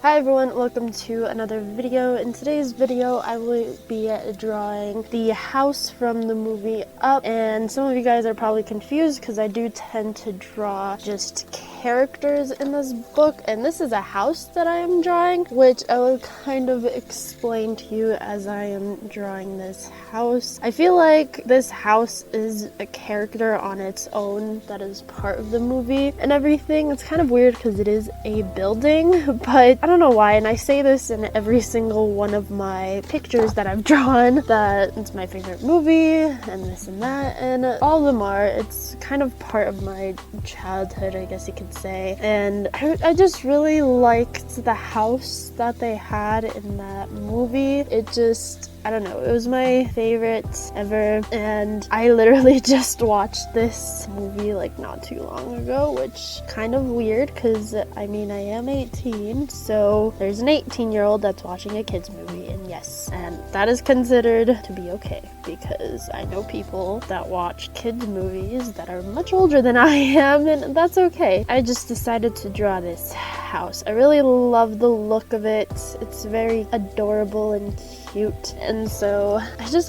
Hi everyone, welcome to another video. In today's video, I will be drawing the house from the movie Up, and some of you guys are probably confused because I do tend to draw just characters in this book, and this is a house that I am drawing, which I will kind of explain to you as I am drawing this house. I feel like this house is a character on its own that is part of the movie and everything. It's kind of weird because it is a building, but I don't know why, and I say this in every single one of my pictures that I've drawn, that it's my favorite movie and this and that, and all of them are. It's kind of part of my childhood, I guess you could say, and I just really liked the house that they had in that movie. It just, I don't know, it was my favorite ever, and I literally just watched this movie like not too long ago, which kind of weird because I mean I am 18, so there's an 18-year-old that's watching a kids movie, and yes, and that is considered to be okay because I know people that watch kids movies that are much older than I am, and that's okay. I just decided to draw this house. I really love the look of it. It's very adorable and cute, and so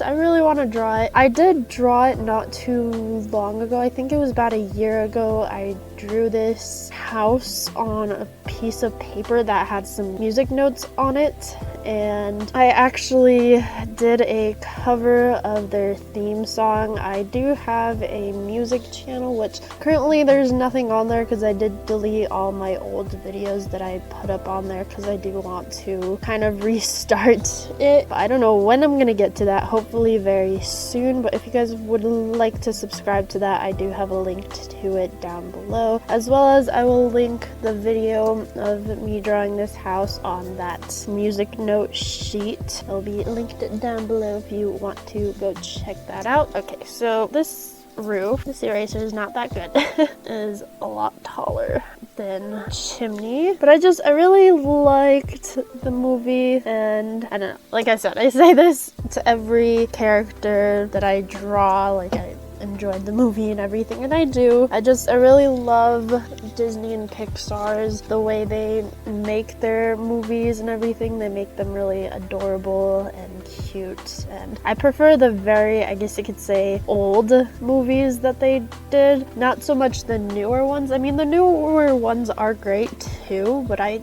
I really want to draw it. I did draw it not too long ago. I think it was about a year ago. I drew this house on a piece of paper that had some music notes on it, and I actually did a cover of their theme song. I do have a music channel, which currently there's nothing on there because I did delete all my old videos that I put up on there because I do want to kind of restart it. I don't know when I'm gonna get to that, hopefully very soon, but if you guys would like to subscribe to that, I do have a link to it down below, as well as I will link the video of me drawing this house on that music note sheet. It'll be linked down below if you want to go check that out. Okay, so this roof, this eraser is not that good. It is a lot taller than chimney, but I really liked the movie, and I don't know, like I said, I say this to every character that I draw, like I enjoyed the movie and everything, and I do. I really love Disney and Pixar's, the way they make their movies and everything. They make them really adorable and cute, and I prefer the very, I guess you could say, old movies that they did, not so much the newer ones. I mean, the newer ones are great too, but I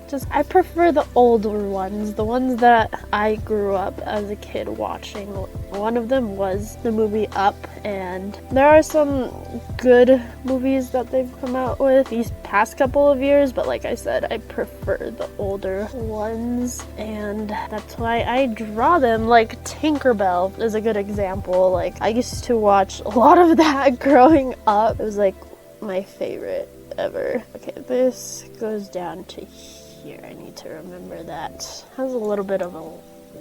prefer the older ones, the ones that I grew up as a kid watching. One of them was the movie Up, and there are some good movies that they've come out with these past couple of years, but like I said, I prefer the older ones, and that's why I draw them. Like Tinkerbell is a good example. Like I used to watch a lot of that growing up. It was like my favorite ever. Okay, this goes down to here. I need to remember that. Has a little bit of a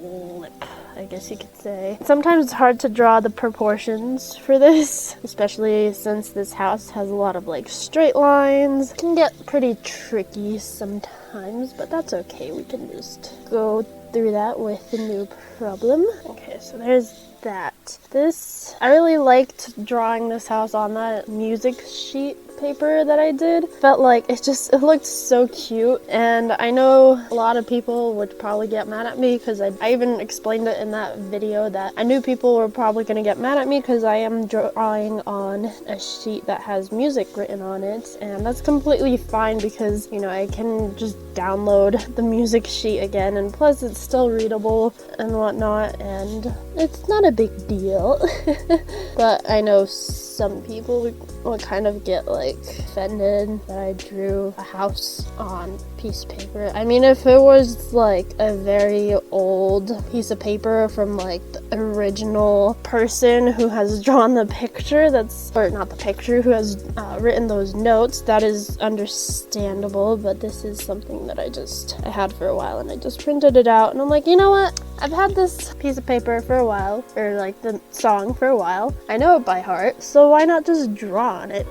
lip, I guess you could say. Sometimes it's hard to draw the proportions for this, especially since this house has a lot of like straight lines. It can get pretty tricky sometimes, but that's okay. We can just go through that with no problem. Okay, so there's that. This, I really liked drawing this house on that music sheet paper that I did. Felt like it looked so cute, and I know a lot of people would probably get mad at me because I even explained it in that video that I knew people were probably going to get mad at me because I am drawing on a sheet that has music written on it, and that's completely fine because, you know, I can just download the music sheet again, and plus it's still readable and whatnot, and it's not a big deal. But I know some people would kind of get like offended that I drew a house on piece of paper. I mean, if it was like a very old piece of paper from like the original person who has drawn the picture, or not the picture, who has written those notes, that is understandable, but this is something that I had for a while, and I just printed it out, and I'm like, you know what? I've had this piece of paper for a while, or like the song for a while. I know it by heart, so why not just draw on it?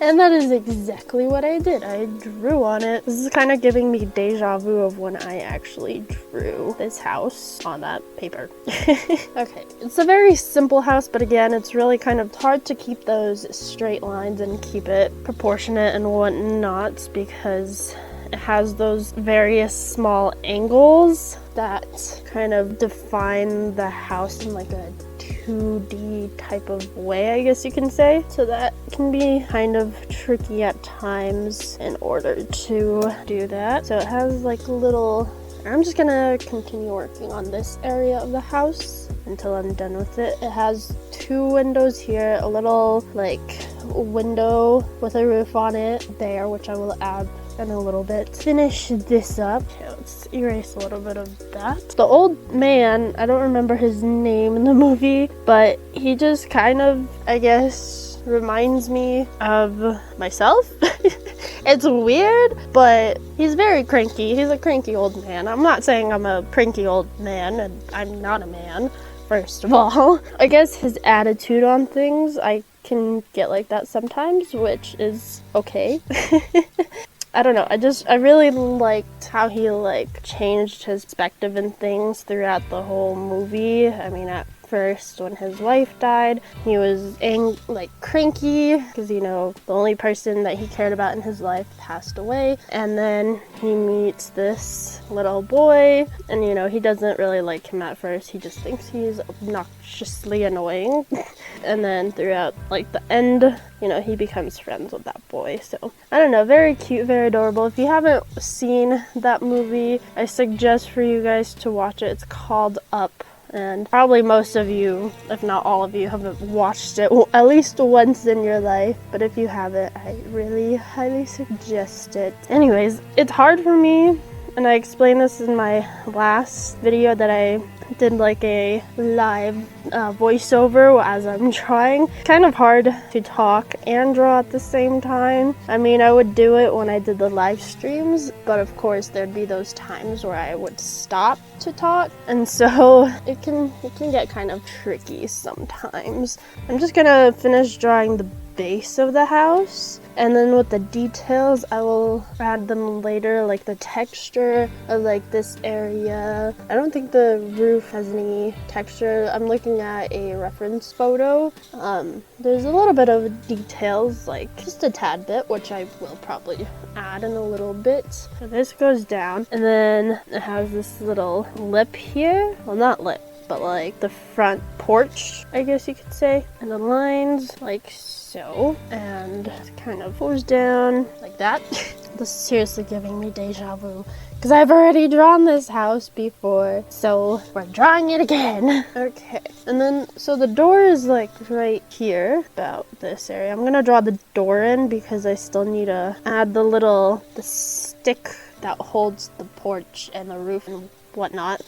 And that is exactly what I did. I drew on it. This is kind of giving me deja vu of when I actually drew this house on that paper. Okay, it's a very simple house, but again, it's really kind of hard to keep those straight lines and keep it proportionate and whatnot because it has those various small angles that kind of define the house in like a 2D type of way, I guess you can say. So that can be kind of tricky at times in order to do that. So it has like little, I'm just gonna continue working on this area of the house until I'm done with it. It has 2 windows here, a little like window with a roof on it there, which I will add in a little bit. Finish this up. Okay, let's erase a little bit of that. The old man, I don't remember his name in the movie, but he just kind of, I guess, reminds me of myself. It's weird, but he's very cranky. He's a cranky old man. I'm not saying I'm a cranky old man, and I'm not a man, first of all. I guess his attitude on things, I can get like that sometimes, which is okay. I don't know, I really liked how he like changed his perspective and things throughout the whole movie. I mean, at first when his wife died, he was like cranky because, you know, the only person that he cared about in his life passed away, and then he meets this little boy, and you know, he doesn't really like him at first. He just thinks he's obnoxiously annoying. And then throughout like the end, you know, he becomes friends with that boy. So I don't know, very cute, very adorable. If you haven't seen that movie, I suggest for you guys to watch it. It's called Up. And probably most of you, if not all of you, have watched it at least once in your life. But if you haven't, I really highly suggest it. Anyways, it's hard for me, and I explained this in my last video that I did like a live voiceover as I'm trying. Kind of hard to talk and draw at the same time. I mean, I would do it when I did the live streams, but of course there'd be those times where I would stop to talk, and so it can get kind of tricky sometimes. I'm just gonna finish drawing the base of the house, and then with the details I will add them later, like the texture of like this area. I don't think the roof has any texture. I'm looking at a reference photo. There's a little bit of details, like just a tad bit, which I will probably add in a little bit. So this goes down, and then it has this little lip here. Well, not lip, but like the front porch, I guess you could say, and the lines like so, and it kind of goes down like that. This is seriously giving me deja vu because I've already drawn this house before, so we're drawing it again. Okay, and then so the door is like right here, about this area. I'm gonna draw the door in because I still need to add the stick that holds the porch and the roof and whatnot.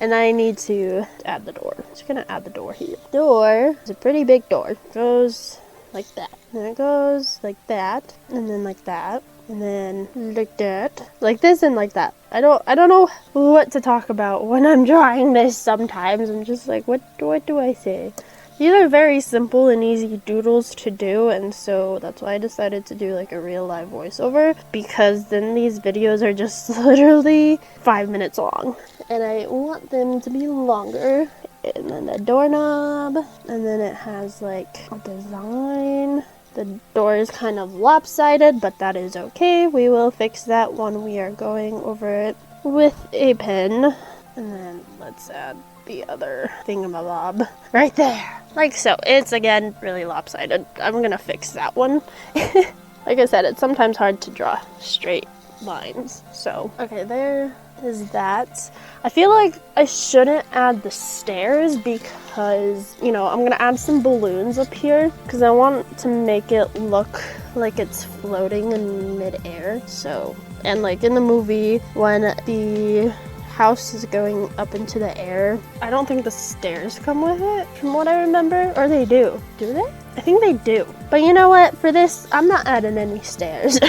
And I need to add the door. I'm just gonna add the door here. Door is a pretty big door. It goes like that. And it goes like that. And then like that. And then like that. Like this and like that. I don't know what to talk about when I'm drawing this sometimes. I'm just like, what do I say? These are very simple and easy doodles to do, and so that's why I decided to do like a real live voiceover, because then these videos are just literally 5 minutes long, and I want them to be longer. And then the doorknob, and then it has like a design. The door is kind of lopsided, but that is okay. We will fix that when we are going over it with a pen. And then let's add the other thingamabob right there, like so. It's again really lopsided. I'm gonna fix that one. Like I said, it's sometimes hard to draw straight lines. So okay, there is that. I feel like I shouldn't add the stairs because, you know, I'm gonna add some balloons up here because I want to make it look like it's floating in midair. So, and like in the movie when the house is going up into the air, I don't think the stairs come with it from what I remember, or they do they? I think they do, but you know what, for this I'm not adding any stairs.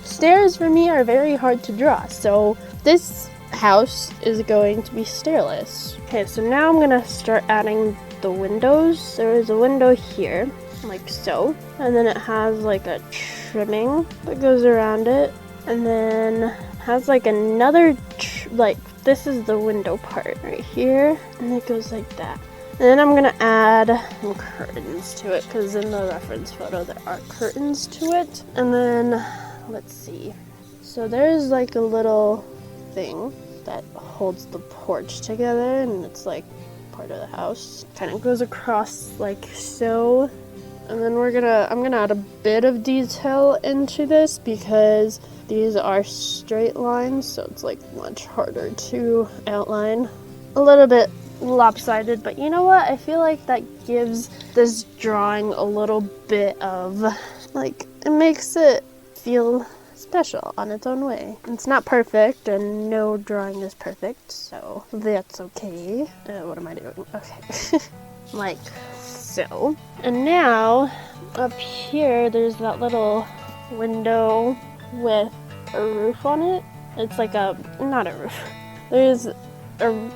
Stairs for me are very hard to draw, so this house is going to be stairless. Okay, so now I'm gonna start adding the windows. There is a window here, like so, and then it has like a trimming that goes around it, and then has like another like this is the window part right here, and it goes like that. And then I'm gonna add some curtains to it because in the reference photo there are curtains to it. And then let's see, So there's like a little thing that holds the porch together, and it's like part of the house. Kind of goes across like so. And then I'm gonna add a bit of detail into this because these are straight lines, so it's like much harder to outline. A little bit lopsided, but you know what? I feel like that gives this drawing a little bit of, like, it makes it feel special on its own way. It's not perfect, and no drawing is perfect, so that's okay. What am I doing? Okay. Like so. And now, up here, there's that little window with a roof on it. It's like not a roof. There's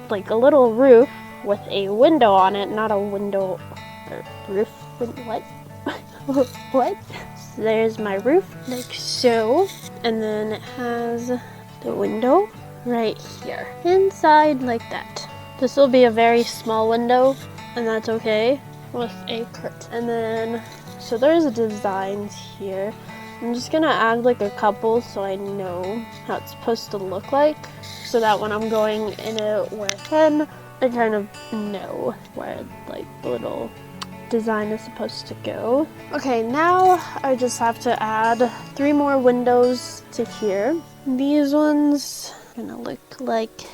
like a little roof with a window on it, not a window or roof. What? What? So there's my roof, like so, and then it has the window right here, inside like that. This will be a very small window, and that's okay, with a curtain. And then, so there's designs here. I'm just gonna add like a couple so I know how it's supposed to look like, so that when I'm going in it with a pen, I kind of know where like the little design is supposed to go. Okay, now I just have to add 3 more windows to here. These ones are gonna look like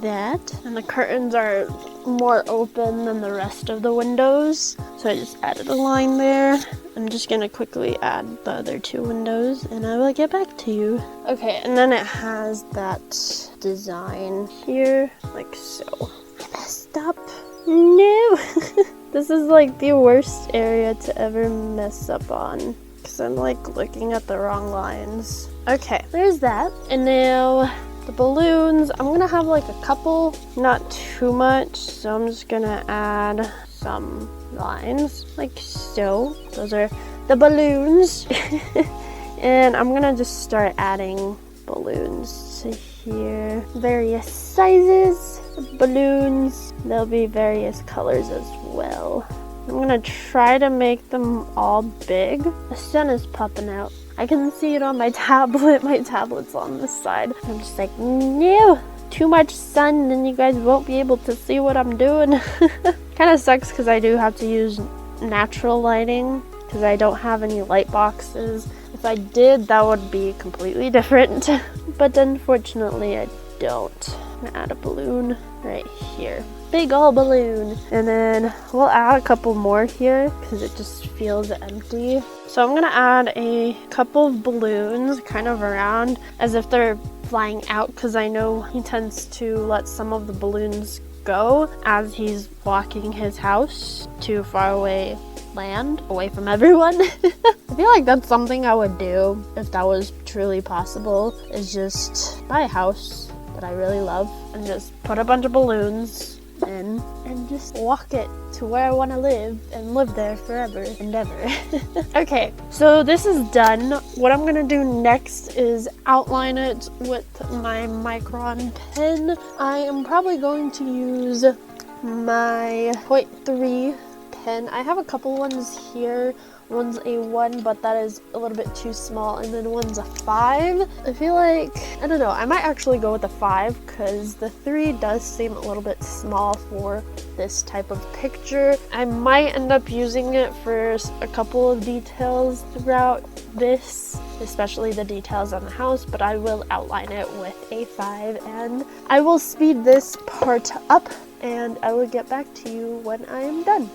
that, and the curtains are more open than the rest of the windows, so I just added a line there. I'm just gonna quickly add the other 2 windows and I will get back to you. Okay, and then it has that design here, like so. I messed up. No! This is like the worst area to ever mess up on, because I'm like looking at the wrong lines. Okay, there's that. And now the balloons, I'm gonna have like a couple, not too much, so I'm just gonna add some lines like so. Those are the balloons. And I'm gonna just start adding balloons to here. Various sizes of balloons. There'll be various colors as well. I'm gonna try to make them all big. The sun is popping out. I can see it on my tablet. My tablet's on this side. I'm just like, no, too much sun, then you guys won't be able to see what I'm doing. Kind of sucks because I do have to use natural lighting because I don't have any light boxes. If I did, that would be completely different. But unfortunately, I don't. I'm gonna add a balloon right here. Big ol' balloon. And then we'll add a couple more here because it just feels empty. So I'm gonna add a couple of balloons kind of around as if they're flying out, because I know he tends to let some of the balloons go as he's walking his house to far away land, away from everyone. I feel like that's something I would do if that was truly possible, is just buy a house that I really love and just put a bunch of balloons in and just walk it to where I want to live and live there forever and ever. Okay, so this is done. What I'm gonna do next is outline it with my Micron pen. I am probably going to use my 0.3 pen. I have a couple ones here. One's a 1, but that is a little bit too small, and then one's a 5. I feel like, I don't know, I might actually go with the 5 because the 3 does seem a little bit small for this type of picture. I might end up using it for a couple of details throughout this, especially the details on the house, but I will outline it with a 5, and I will speed this part up, and I will get back to you when I am done.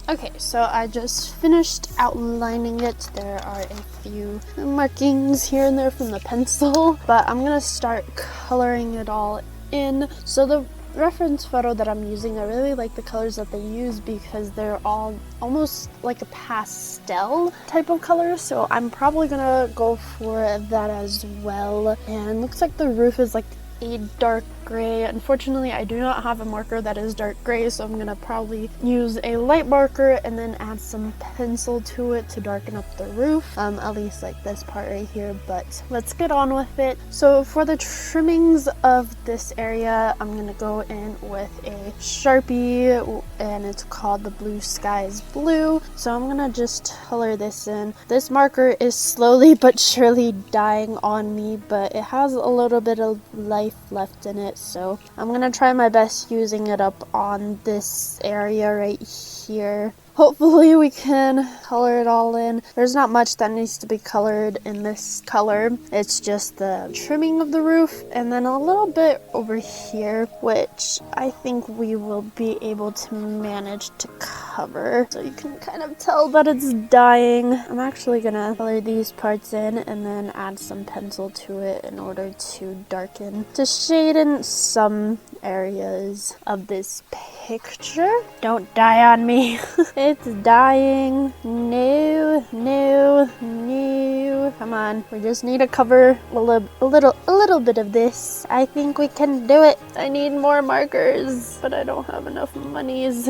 Okay, so I just finished outlining it. There are a few markings here and there from the pencil, but I'm gonna start coloring it all in. So the reference photo that I'm using, I really like the colors that they use because they're all almost like a pastel type of color, so I'm probably gonna go for that as well. And looks like the roof is like a dark gray. Unfortunately, I do not have a marker that is dark gray, so I'm gonna probably use a light marker and then add some pencil to it to darken up the roof, at least like this part right here. But let's get on with it. So for the trimmings of this area, I'm gonna go in with a Sharpie, and it's called the Blue Skies Blue. So I'm gonna just color this in. This marker is slowly but surely dying on me, but it has a little bit of life left in it, so I'm gonna try my best using it up on this area right here. Hopefully we can color it all in. There's not much that needs to be colored in this color. It's just the trimming of the roof and then a little bit over here, which I think we will be able to manage to cover. So you can kind of tell that it's dying. I'm actually gonna color these parts in and then add some pencil to it in order to darken, to shade in some areas of this picture. Don't die on me. It's dying. No, no, no. Come on. We just need to cover a little bit of this. I think we can do it. I need more markers, but I don't have enough monies.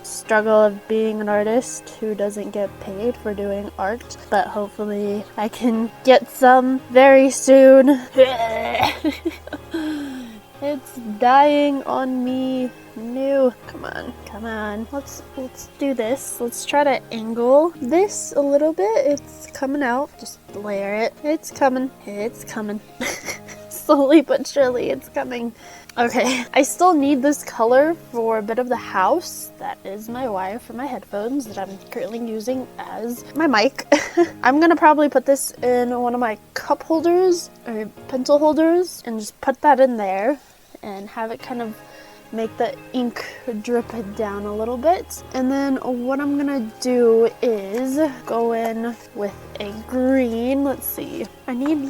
Struggle of being an artist who doesn't get paid for doing art, but hopefully I can get some very soon. It's dying on me. No, come on, come on. Let's do this. Let's try to angle this a little bit. It's coming out. Just layer it. It's coming. It's coming. Slowly but surely, it's coming. Okay, I still need this color for a bit of the house. That is my wire for my headphones that I'm currently using as my mic. I'm gonna probably put this in one of my cup holders or pencil holders and just put that in there and have it kind of make the ink drip down a little bit. And then what I'm gonna do is go in with a green. Let's see, I need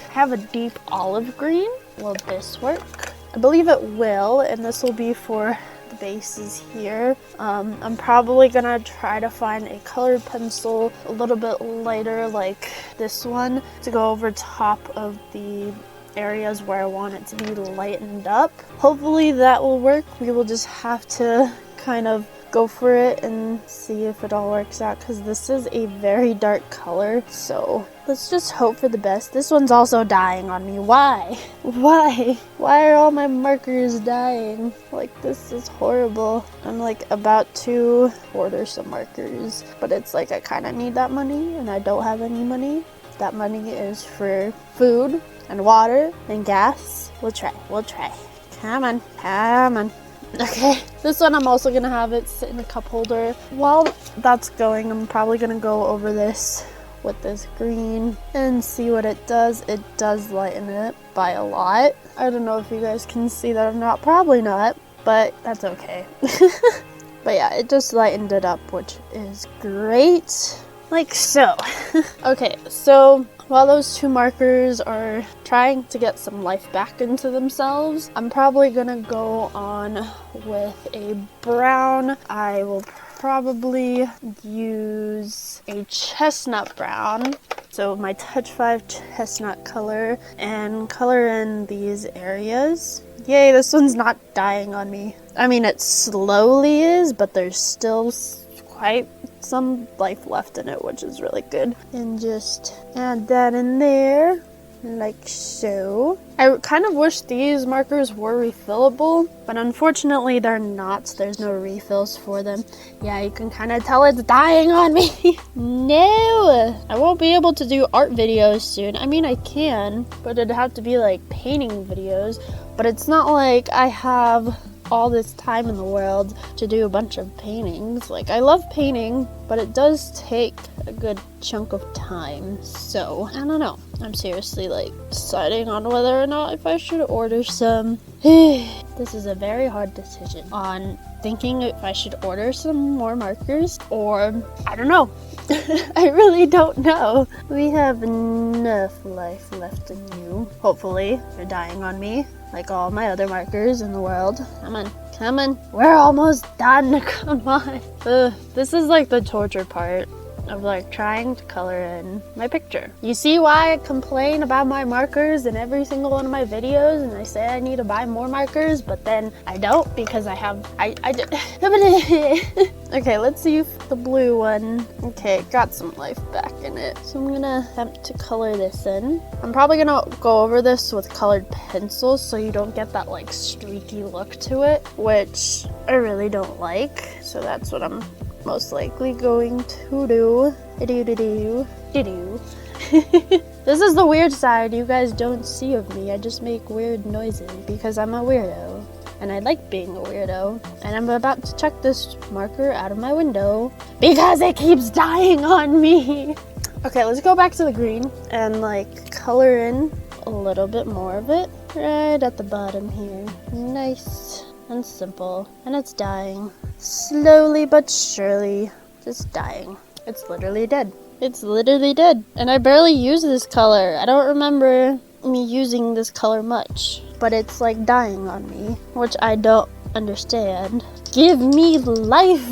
have a deep olive green. Will this work? I believe it will, and this will be for the bases here. I'm probably gonna try to find a colored pencil a little bit lighter like this one to go over top of the areas where I want it to be lightened up. Hopefully that will work. We will just have to kind of go for it and see if it all works out, because this is a very dark color, so let's just hope for the best. This one's also dying on me. Why are all my markers dying? Like, this is horrible. I'm about to order some markers, but it's like I kind of need that money and I don't have any money. That money is for food and water and gas. We'll try. Come on. Okay, this one I'm also gonna have it sit in a cup holder. While that's going, I'm probably gonna go over this with this green and see what it does. It does lighten it by a lot. I don't know if you guys can see that or not. Probably not, but that's okay. But yeah, it just lightened it up, which is great. Like so. Okay, so while those two markers are trying to get some life back into themselves, I'm probably gonna go on with a brown. I will probably use a chestnut brown, so my Touch 5 chestnut color, and color in these areas. Yay, this one's not dying on me. I mean, it slowly is, but there's still quite some life left in it, which is really good. And just add that in there like so. I kind of wish these markers were refillable, but unfortunately they're not. There's no refills for them. Yeah, you can kind of tell it's dying on me. No, I won't be able to do art videos soon. I mean, I can, but it'd have to be like painting videos, but it's not like I have all this time in the world to do a bunch of paintings. Like, I love painting, but it does take a good chunk of time. So, I don't know. I'm seriously deciding on whether or not if I should order some. This is a very hard decision on thinking if I should order some more markers or I don't know. I really don't know. We have enough life left in you. Hopefully, you're dying on me like all my other markers in the world. Come on, come on. We're almost done. Come on. This is like the torture part of like trying to color in my picture. You see why I complain about my markers in every single one of my videos and I say I need to buy more markers, but then I don't because I okay, let's see if the blue one, okay, got some life back in it. So I'm gonna attempt to color this in. I'm probably gonna go over this with colored pencils so you don't get that like streaky look to it, which I really don't like. So that's what I'm most likely going to do. This is the weird side you guys don't see of me. I just make weird noises because I'm a weirdo. And I like being a weirdo. And I'm about to chuck this marker out of my window because it keeps dying on me. Okay, let's go back to the green and like color in a little bit more of it right at the bottom here. Nice and simple. And it's dying. Slowly but surely, just dying. It's literally dead. It's literally dead. And I barely use this color. I don't remember me using this color much. But it's like dying on me, which I don't understand. Give me life!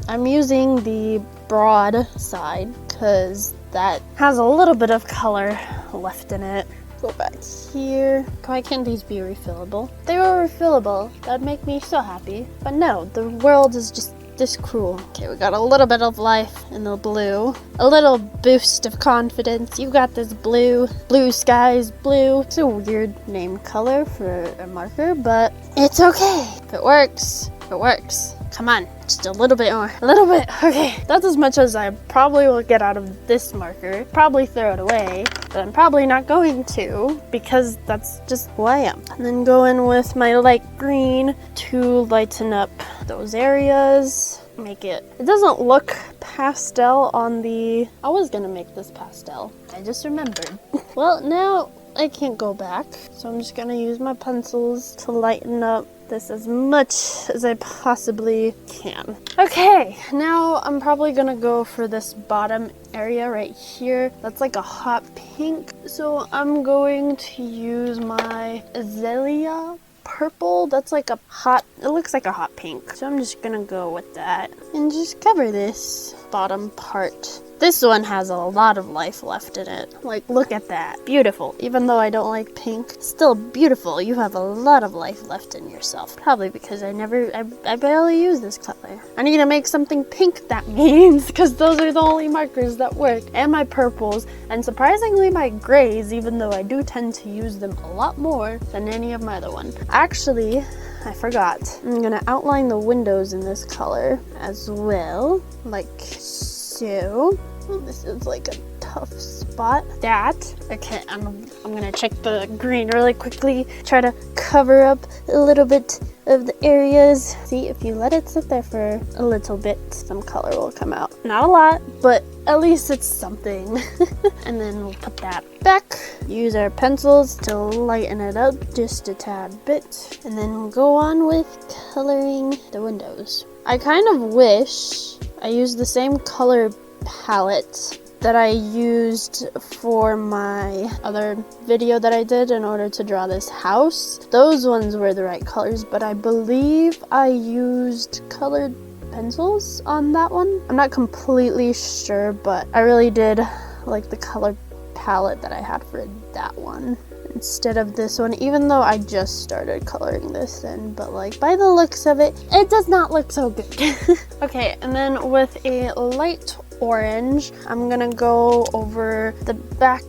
I'm using the broad side because that has a little bit of color left in it. Go back here. Why can't these be refillable? If they were refillable, that'd make me so happy. But no, the world is just this cruel. Okay, we got a little bit of life in the blue. A little boost of confidence. You got this blue. Blue skies, blue. It's a weird name color for a marker, but it's okay. If it works, it works. Come on, just a little bit more. A little bit. Okay, that's as much as I probably will get out of this marker. Probably throw it away, but I'm probably not going to because that's just who I am. And then go in with my light green to lighten up those areas. Make it. It doesn't look pastel on the... I was gonna make this pastel. I just remembered. Well, now I can't go back, so I'm just gonna use my pencils to lighten up this as much as I possibly can. Okay, now I'm probably gonna go for this bottom area right here. That's like a hot pink. So I'm going to use my azalea purple. That's like a hot, it looks like a hot pink. So I'm just gonna go with that and just cover this bottom part. This one has a lot of life left in it. Like, look at that. Beautiful. Even though I don't like pink, still beautiful. You have a lot of life left in yourself. Probably because I barely use this color. I need to make something pink, that means, because those are the only markers that work. And my purples, and surprisingly my grays, even though I do tend to use them a lot more than any of my other ones. Actually, I forgot. I'm gonna outline the windows in this color as well, like so. This is like a tough spot. That. Okay, I'm gonna check the green really quickly. Try to cover up a little bit of the areas. See, if you let it sit there for a little bit, some color will come out. Not a lot, but at least it's something. And then we'll put that back. Use our pencils to lighten it up just a tad bit. And then we'll go on with coloring the windows. I kind of wish I used the same color palette that I used for my other video that I did in order to draw this house. Those ones were the right colors, but I believe I used colored pencils on that one. I'm not completely sure, but I really did like the color palette that I had for that one instead of this one, even though I just started coloring this in, but like by the looks of it, it does not look so good. Okay, and then with a light orange, I'm gonna go over the back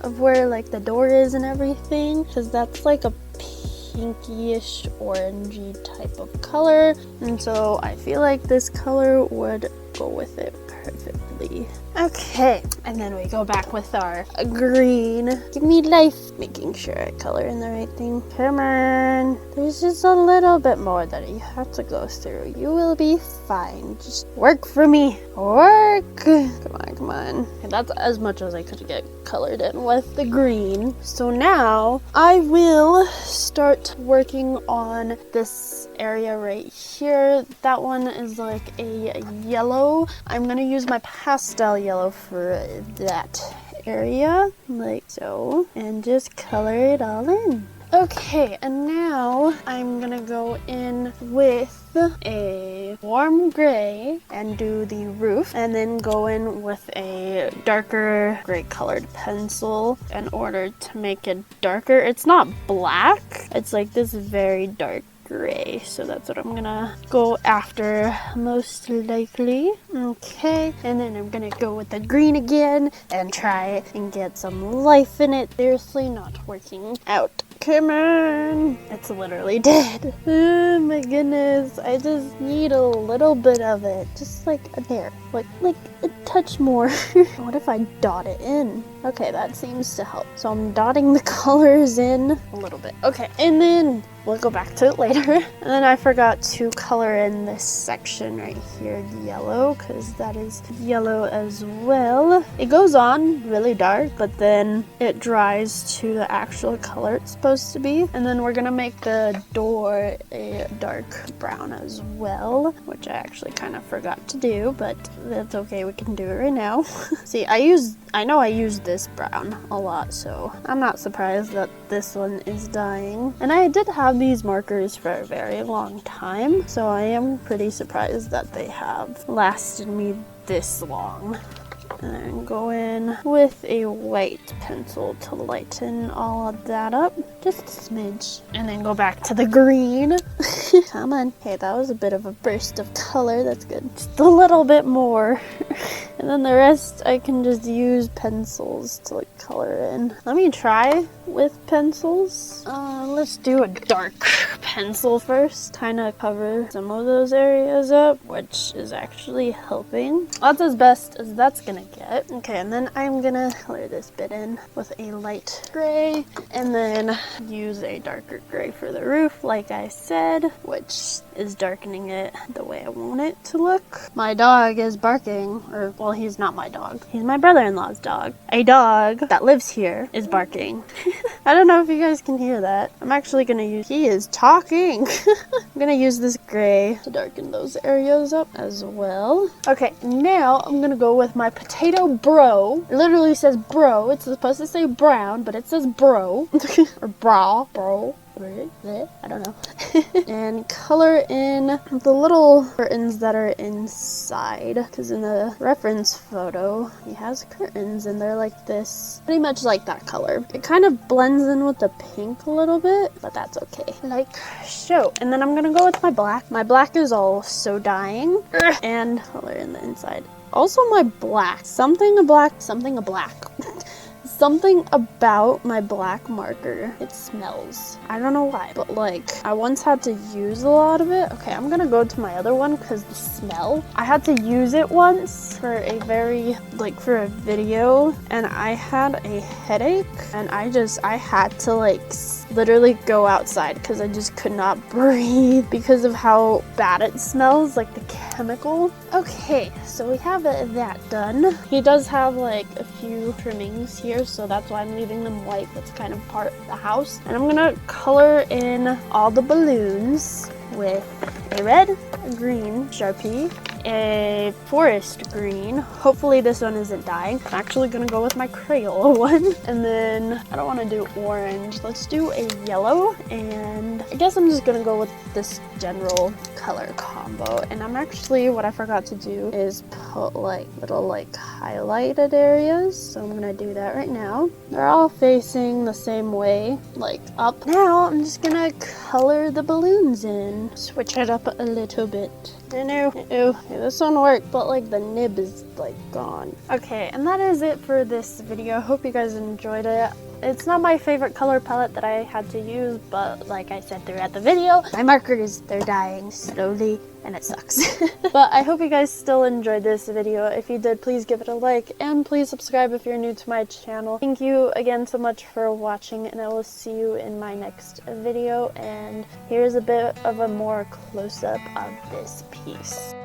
of where like the door is and everything, because that's like a pinkish orangey type of color, and so I feel like this color would go with it perfectly. Okay, and then we go back with our green. Give me life. Making sure I color in the right thing. Come on. There's just a little bit more that you have to go through. You will be fine. Just work for me. Work. Come on, come on. Okay, that's as much as I could get colored in with the green. So now I will start working on this area right here. That one is like a yellow. I'm gonna use my pastel yellow for that area, like so, and just color it all in. Okay, and now I'm gonna go in with a warm gray and do the roof, and then go in with a darker gray colored pencil in order to make it darker. It's not black, it's like this very dark gray, so that's what I'm gonna go after most likely. Okay, and then I'm gonna go with the green again and try and get some life in it. Seriously, not working out. Come on, it's literally dead. Oh my goodness, I just need a little bit of it, just like a hair, like a touch more. What if I dot it in? Okay, that seems to help. So I'm dotting the colors in a little bit. Okay, and then we'll go back to it later. And then I forgot to color in this section right here yellow, because that is yellow as well. It goes on really dark, but then it dries to the actual color it's supposed to be. And then we're gonna make the door a dark brown as well, which I actually kind of forgot to do, but that's okay, we can do it right now. See, I know I used this brown a lot, so I'm not surprised that this one is dying. And I did have these markers for a very long time, so I am pretty surprised that they have lasted me this long. And then go in with a white pencil to lighten all of that up, just a smidge. And then go back to the green. Come on. Okay, that was a bit of a burst of color, that's good. Just a little bit more. And then the rest I can just use pencils to like color in. Let me try with pencils. Let's do a dark pencil first. Kind of cover some of those areas up, which is actually helping. That's as best as that's gonna get. Okay, and then I'm gonna color this bit in with a light gray, and then use a darker gray for the roof, like I said, which is darkening it the way I want it to look. My dog is barking, or well, he's not my dog. He's my brother-in-law's dog. A dog that lives here is barking. I don't know if you guys can hear that. I'm actually gonna use, he is talking. I'm gonna use this gray to darken those areas up as well. Okay, now I'm gonna go with my potato bro. It literally says bro. It's supposed to say brown, but it says bro. Or bro. I don't know. And color in the little curtains that are inside, because in the reference photo he has curtains and they're like this, pretty much like that color. It kind of blends in with the pink a little bit, but that's okay, like so. And then I'm gonna go with my black. My black is also dying. And color in the inside. Also my black, something about my black marker, it smells. I don't know why, but like I once had to use a lot of it. Okay, I'm gonna go to my other one because the smell. I had to use it once for a video, and I had a headache, and I had to like literally go outside because I just could not breathe because of how bad it smells, like the chemical. Okay, so we have that done. He does have like a few trimmings here, so that's why I'm leaving them white. That's kind of part of the house. And I'm gonna color in all the balloons with a red, a green Sharpie, a forest green. Hopefully this one isn't dying. I'm actually gonna go with my Crayola one. And then I don't want to do orange. Let's do a yellow, and I guess I'm just gonna go with this general color combo. And I'm actually, what I forgot to do is put like little like highlighted areas, so I'm gonna do that right now. They're all facing the same way, like up. Now I'm just gonna color the balloons in, switch it up a little bit. This one worked, but like the nib is like gone. Okay, and that is it for this video. Hope you guys enjoyed it. It's not my favorite color palette that I had to use, but like I said throughout the video, my markers, they're dying slowly and it sucks. But I hope you guys still enjoyed this video. If you did, please give it a like, and please subscribe if you're new to my channel. Thank you again so much for watching, and I will see you in my next video. And here's a bit of a more close-up of this piece.